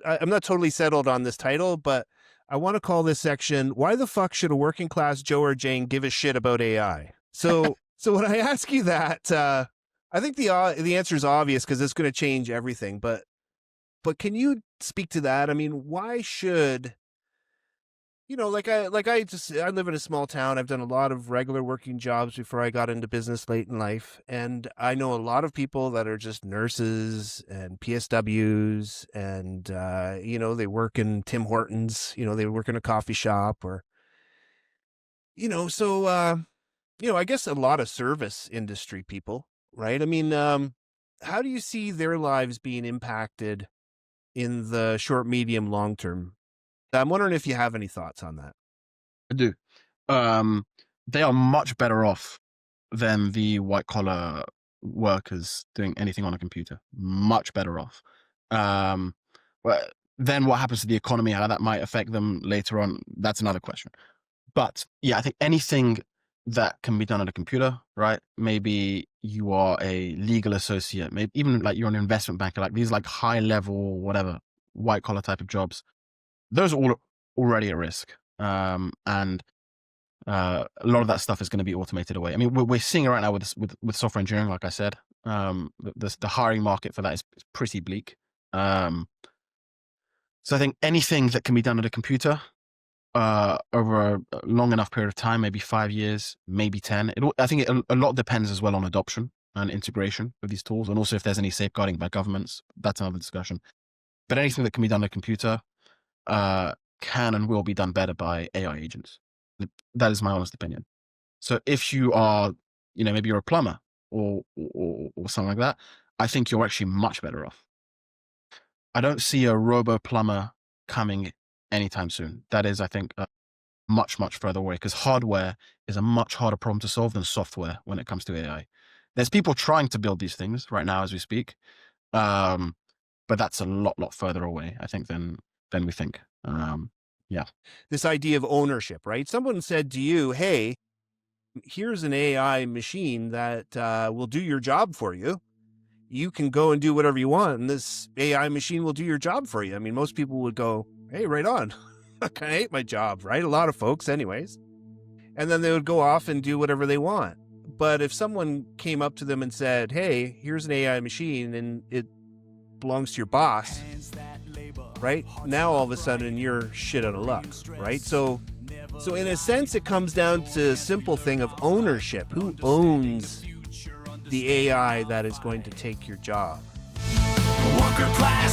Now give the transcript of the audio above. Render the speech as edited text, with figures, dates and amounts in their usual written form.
I'm not totally settled on this title, but I want to call this section, why the fuck should a working class Joe or Jane give a shit about AI? So when I ask you that, I think the answer is obvious because it's going to change everything. But can you speak to that? I mean, why should, like I live in a small town. I've done a lot of regular working jobs before I got into business late in life. And I know a lot of people that are just nurses and PSWs and, they work in Tim Hortons, they work in a coffee shop or, I guess a lot of service industry people, right? I mean, how do you see their lives being impacted in the short, medium, long term? I'm wondering if you have any thoughts on that. I do. They are much better off than the white collar workers doing anything on a computer. Much better off. But then what happens to the economy, how that might affect them later on, that's another question. But yeah, I think anything that can be done on a computer, right? Maybe you are a legal associate, maybe even like you're an investment banker, like these like high level, whatever, white collar type of jobs. Those are all already at risk. And a lot of that stuff is going to be automated away. I mean, we're seeing it right now with software engineering, like I said. The hiring market for that is pretty bleak. So I think anything that can be done at a computer over a long enough period of time, maybe 5 years, maybe 10. I think a lot depends as well on adoption and integration with these tools, and also if there's any safeguarding by governments. That's another discussion. But anything that can be done on a computer can and will be done better by AI agents. That is my honest opinion. So if you are, maybe you're a plumber or something like that, I think you're actually much better off. I don't see a robo plumber coming anytime soon. That is, I think, much, much further away because hardware is a much harder problem to solve than software when it comes to AI. There's people trying to build these things right now as we speak. But that's a lot further away, I think, than we think. Yeah. This idea of ownership, right? Someone said to you, hey, here's an AI machine that will do your job for you. You can go and do whatever you want, and this AI machine will do your job for you. I mean, most people would go, hey, right on. I kind of hate my job, right? A lot of folks anyways. And then they would go off and do whatever they want. But if someone came up to them and said, hey, here's an AI machine and it belongs to your boss, right? Now all of a sudden you're shit out of luck, right? So in a sense, it comes down to a simple thing of ownership. Who owns the AI that is going to take your job? Worker class